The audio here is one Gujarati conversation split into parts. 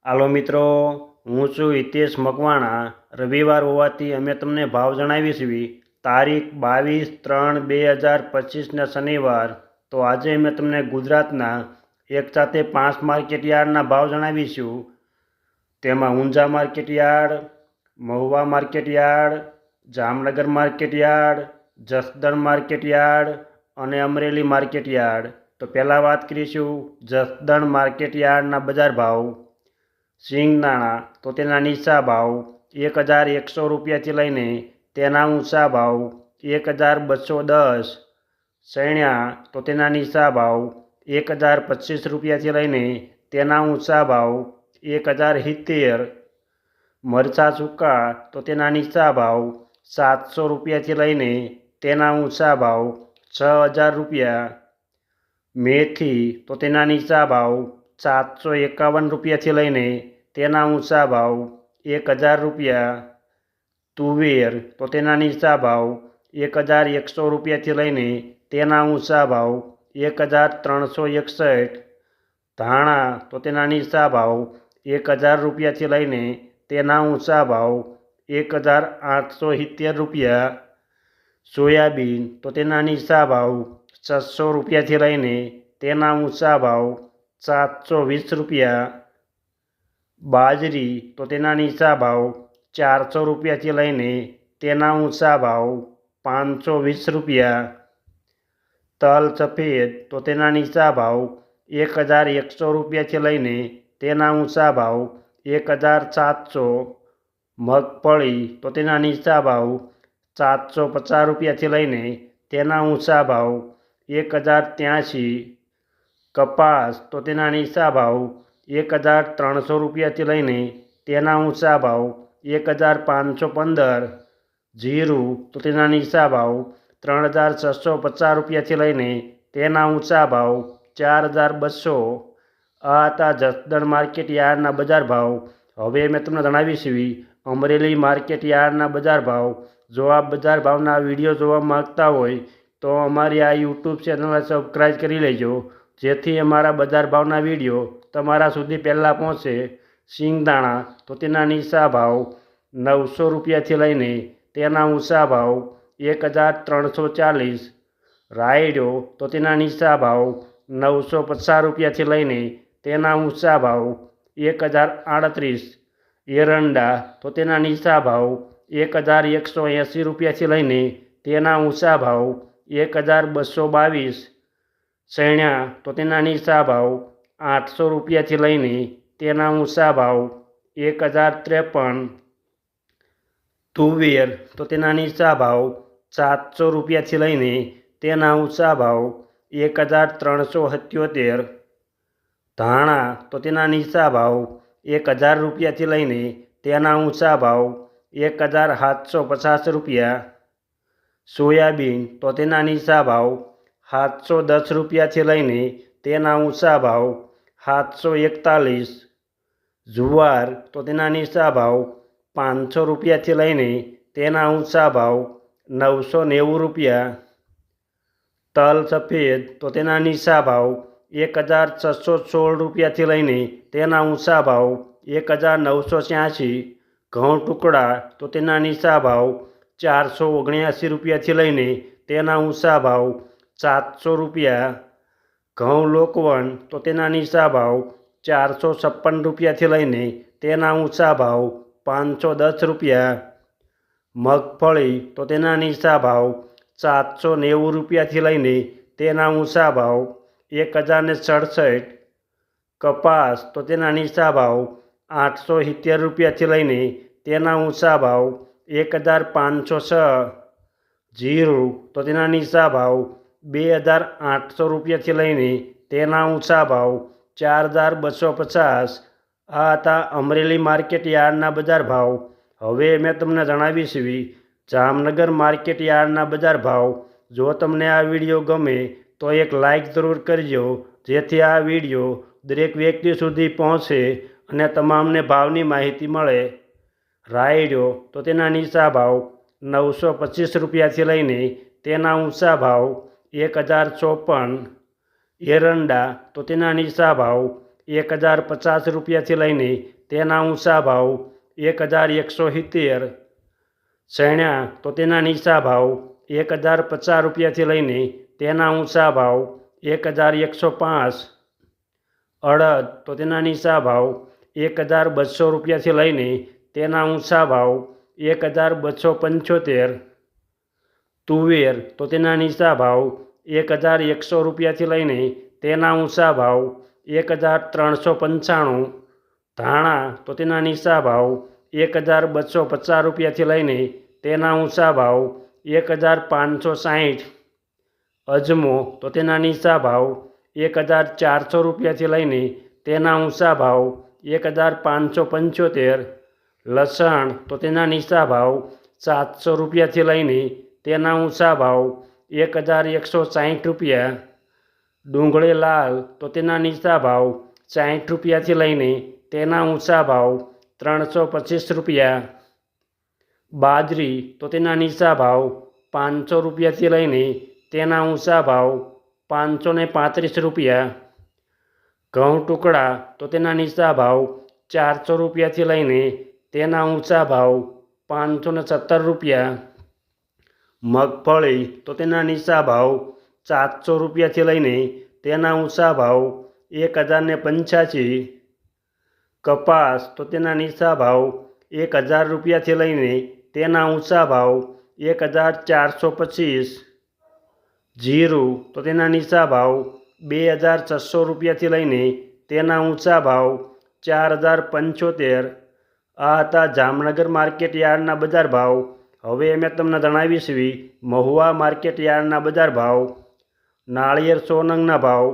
હાલો મિત્રો, હું છું હિતેશ મકવાણા। રવિવાર હોવાથી અમે તમને ભાવ જણાવીશું। તારીખ 22/3/2025 શનિવાર। તો આજે અમે તમને ગુજરાતના એક સાથે 5 માર્કેટયાર્ડના ભાવ જણાવીશું। તેમાં Unjha market yard, Mahuva market yard, Jamnagar market yard, Jasdan market yard અને અમરેલી માર્કેટયાર્ડ। તો પહેલાં વાત કરીશું જસદણ માર્કેટયાર્ડના બજાર ભાવ। સિંગદાણા તો તેના નીચા ભાવ 1100 રૂપિયાથી લઈને તેના ઊંચા ભાવ 1210। સૈણ્યા તો તેના નીચા ભાવ 1025 રૂપિયાથી લઈને તેના ઊંચા ભાવ 1070। મરચાં સૂકા તો તેના નીચા ભાવ 700 રૂપિયાથી લઈને તેના ઊંચા ભાવ 6000 રૂપિયા। મેથી તો તેના નીચા ભાવ 751 રૂપિયાથી લઈને તેના ઊંચા ભાવ 1000 રૂપિયા। તુવેર તો તેના નીચા ભાવ 1100 રૂપિયાથી લઈને તેના ઊંચા ભાવ 1361। ધાણા તો તેના નીચા ભાવ 1000 રૂપિયાથી લઈને તેના ઊંચા ભાવ 1870 રૂપિયા। સોયાબીન તો તેના નીચા ભાવ 600 રૂપિયાથી લઈને તેના ઊંચા ભાવ 720 રૂપિયા। બાજરી તો તેના નીચા ભાવ 400 રૂપિયાથી લઈને તેના ઊંચા ભાવ 520 રૂપિયા। તલ સફેદ તો તેના નીચા ભાવ 1100 રૂપિયાથી લઈને તેના ઊંચા ભાવ 1700। મગફળી તો તેના નીચા ભાવ 750 રૂપિયાથી લઈને તેના ઊંચા ભાવ 1083। કપાસ તો તેના નીચા ભાવ 1300 રૂપિયાથી લઈને તેના ઊંચા ભાવ 1515। જીરું તો તેના નીચા ભાવ 3650 રૂપિયાથી લઈને તેના ઊંચા ભાવ 4200। આ હતા જસદણ માર્કેટ યાર્ડના બજાર ભાવ। હવે મેં તમને જણાવીશું અમરેલી માર્કેટ યાર્ડના બજાર ભાવ। જો આ બજાર ભાવના વિડીયો જોવા માંગતા હોય તો અમારી આ યુટ્યુબ ચેનલને સબસ્ક્રાઈબ કરી લેજો, જેથી અમારા બજાર ભાવના વિડીયો તમારા સુધી પહેલાં પહોંચે। સિંગદાણા તો તેના નીચા ભાવ 900 રૂપિયાથી લઈને તેના ઊંચા ભાવ 1340। રાયડો તો તેના નીચા ભાવ 950 રૂપિયાથી લઈને તેના ઊંચા ભાવ 1038। એરંડા તો તેના નીચા ભાવ 1180 રૂપિયાથી લઈને તેના ઊંચા ભાવ 1222। સૈણ્યા તો તેના નીચા ભાવ 800 રૂપિયાથી લઈને તેના ઊંચા ભાવ 1053। તુવેર તો તેના નીચા ભાવ 700 રૂપિયાથી લઈને તેના ઊંચા ભાવ 1377। ધાણા તો તેના નીચા ભાવ 1000 રૂપિયાથી લઈને તેના ઊંચા ભાવ 1750 રૂપિયા। સોયાબીન તો તેના નીચા ભાવ 710 રૂપિયાથી લઈને તેના ઊંચા ભાવ 741। જુવાર તો તેના નીચા ભાવ 500 રૂપિયાથી લઈને તેના ઊંચા ભાવ 990 રૂપિયા। તલ સફેદ તો તેના નીચા ભાવ 1616 રૂપિયાથી લઈને તેના ઊંચા ભાવ 1986। ઘઉં ટુકડા તો તેના નીચા ભાવ 479 રૂપિયાથી લઈને તેના ઊંચા ભાવ 700 રૂપિયા। ઘઉં લોકવન તો તેના નીચા ભાવ 456 રૂપિયાથી લઈને તેના ઊંચા ભાવ 510 રૂપિયા। મગફળી તો તેના નીચા ભાવ 790 રૂપિયાથી લઈને તેના ઊંચા ભાવ 1067। કપાસ તો તેના નીચા ભાવ 870 રૂપિયાથી લઈને તેના ઊંચા ભાવ 1506। જીરું તો તેના નીચા ભાવ 2800 રૂપિયાથી લઈને તેના ઊંચા ભાવ 4250। આ હતા અમરેલી માર્કેટ યાર્ડના બજાર ભાવ। હવે મેં તમને જણાવીશું જામનગર માર્કેટ યાર્ડના બજાર ભાવ। જો તમને આ વિડીયો ગમે તો એક લાઈક જરૂર કરજો, જેથી આ વિડીયો દરેક વ્યક્તિ સુધી પહોંચે અને તમામને ભાવની માહિતી મળે। રાયડો તો તેના નીચા ભાવ 925 રૂપિયાથી લઈને તેના ઊંચા ભાવ 1054। એરંડા તો તેના નીચા ભાવ 1050 રૂપિયાથી લઈને તેના ઊંચા ભાવ 1170. ચણા તો તેના નીચા ભાવ 1050 રૂપિયાથી લઈને તેના ઊંચા ભાવ 1105. અડદ તો તેના નીચા ભાવ 1200 રૂપિયાથી લઈને તેના ઊંચા ભાવ 1275. તુવેર તો તેના નીચા ભાવ 1100 રૂપિયાથી લઈને તેના ઊંચા ભાવ 1395. ધાણા તો તેના નીચા ભાવ 1250 રૂપિયાથી લઈને તેના ઊંચા ભાવ 1560. અજમો તો તેના નીચા ભાવ 1400 રૂપિયાથી લઈને તેના ઊંચા ભાવ 1575. લસણ તો તેના નીચા ભાવ 700 રૂપિયાથી લઈને તેના ઊંચા ભાવ 1160 રૂપિયા. ડુંગળી લાલ તો તેના નીચા ભાવ 60 રૂપિયાથી લઈને તેના ઊંચા ભાવ 325 રૂપિયા. બાજરી તો તેના નીચા ભાવ 500 રૂપિયાથી લઈને તેના ઊંચા ભાવ 535 રૂપિયા. ઘઉં ટુકડા તો તેના નીચા ભાવ 400 રૂપિયાથી લઈને તેના ઊંચા ભાવ 517 રૂપિયા. મગફળી તો તેના નીચા ભાવ 700 રૂપિયાથી લઈને તેના ઊંચા ભાવ 1085. કપાસ તો તેના નીચા ભાવ 1000 રૂપિયાથી લઈને તેના ઊંચા ભાવ 1425. જીરું તો તેના નીચા ભાવ 2600 રૂપિયાથી લઈને તેના ઊંચા ભાવ 4075. આ હતા જામનગર માર્કેટ યાર્ડના બજાર ભાવ. હવે મેં તમને જણાવીશ મહુવા માર્કેટ યાર્ડના બજાર ભાવ. નાળિયેર 100 નંગના ભાવ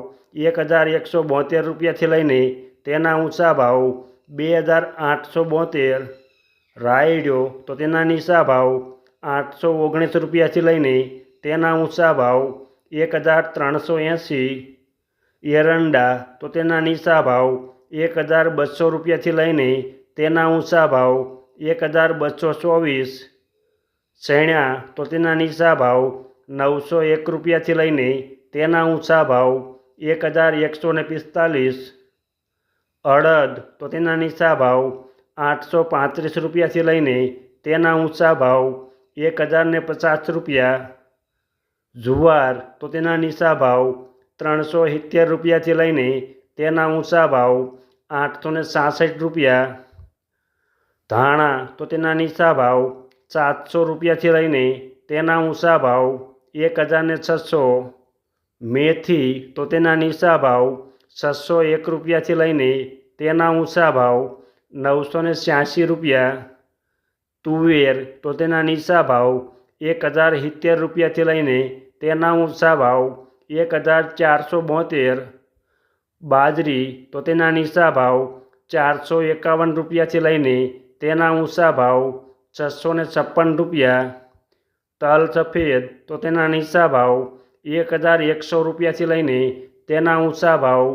1172 રૂપિયાથી લઈને તેના ઊંચા ભાવ 2872. રાયડો તો તેના નીચા ભાવ 819 રૂપિયાથી લઈને તેના ઊંચા ભાવ 1380. એરંડા તો તેના નીચા ભાવ 1200 રૂપિયાથી લઈને તેના ઊંચા ભાવ 1224. ચણા તો તેના નીચા ભાવ 901 રૂપિયાથી લઈને તેના ઊંચા ભાવ 1145. અડદ તો તેના નીચા ભાવ 835 રૂપિયાથી લઈને તેના ઊંચા ભાવ 1050 રૂપિયા. જુવાર તો તેના નીચા ભાવ 370 રૂપિયાથી લઈને તેના ઊંચા ભાવ 866 રૂપિયા. ધાણા તો તેના નીચા ભાવ 700 રૂપિયાથી લઈને તેના ઊંચા ભાવ 1600. મેથી તો તેના નીચા ભાવ 601 રૂપિયાથી લઈને તેના ઊંચા ભાવ 986 રૂપિયા. તુવેર તો તેના નીચા ભાવ 1070 રૂપિયાથી લઈને તેના ઊંચા ભાવ 1472. બાજરી તો તેના નીચા ભાવ 451 રૂપિયાથી લઈને તેના ઊંચા ભાવ 656 રૂપિયા. તલ સફેદ તો તેના નીચા ભાવ 1100 રૂપિયાથી લઈને તેના ઊંચા ભાવ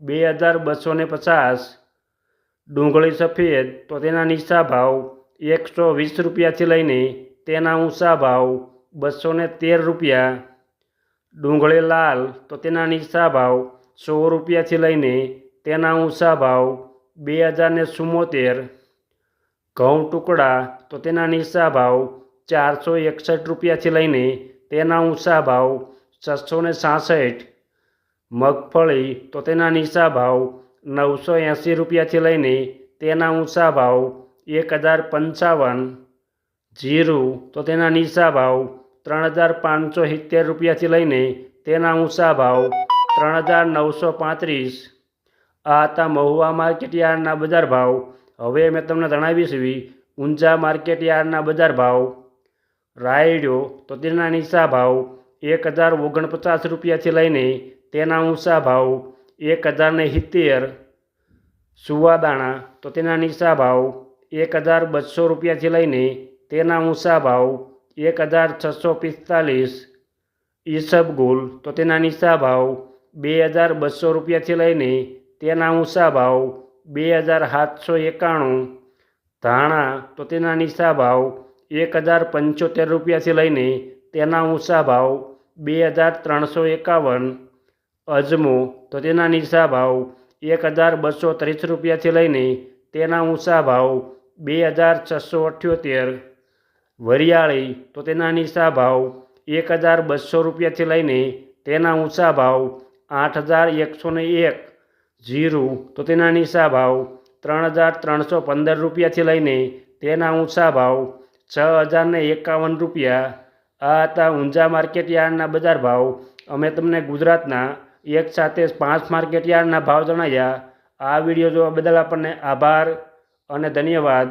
2250. ડુંગળી સફેદ તો તેના નીચા ભાવ 120 રૂપિયાથી લઈને તેના ઊંચા ભાવ 213 રૂપિયા. ડુંગળી લાલ તો તેના નીચા ભાવ 100 રૂપિયાથી લઈને તેના ઊંચા ભાવ 2074. ઘઉં ટુકડા તો તેના નીચા ભાવ 461 રૂપિયાથી લઈને તેના ઊંચા ભાવ 666. મગફળી તો તેના નીચા ભાવ 980 રૂપિયાથી લઈને તેના ઊંચા ભાવ 1055. જીરું તો તેના નીચા ભાવ 3570 રૂપિયાથી લઈને તેના ઊંચા ભાવ 3935. આ હતા મહુવા માર્કેટ યાર્ડના બજાર ભાવ. હવે મેં તમને જણાવીશ ઊંઝા માર્કેટ યાર્ડના બજાર ભાવ. રાયડો તો તેના નીચા ભાવ 1049 રૂપિયાથી લઈને તેના ઊંચા ભાવ 1070. સુવાદાણા તો તેના નીચા ભાવ 1200 રૂપિયાથી લઈને તેના ઊંચા ભાવ 1645. ઈસબગુલ તો તેના નીચા ભાવ 2200 રૂપિયાથી લઈને તેના ઊંચા ભાવ 2791. ધાણા તો તેના નીચા ભાવ 1075 રૂપિયાથી લઈને તેના ઊંચા ભાવ 2351. અજમો તો તેના નીચા ભાવ 1230 રૂપિયાથી લઈને તેના ઊંચા ભાવ 2678. વરિયાળી તો તેના નીચા ભાવ 1200 રૂપિયાથી લઈને તેના ઊંચા ભાવ 8101. જીરું તો તેના નીચા ભાવ 3315 રૂપિયાથી લઈને તેના ઊંચા ભાવ 6051 રૂપિયા. આ હતા ઊંઝા માર્કેટ યાર્ડના બજાર ભાવ. અમે તમને ગુજરાતના એક સાથે 5 માર્કેટ યાર્ડના ભાવ જણાવ્યા. આ વિડીયો જોવા બદલ આપણને આભાર અને ધન્યવાદ.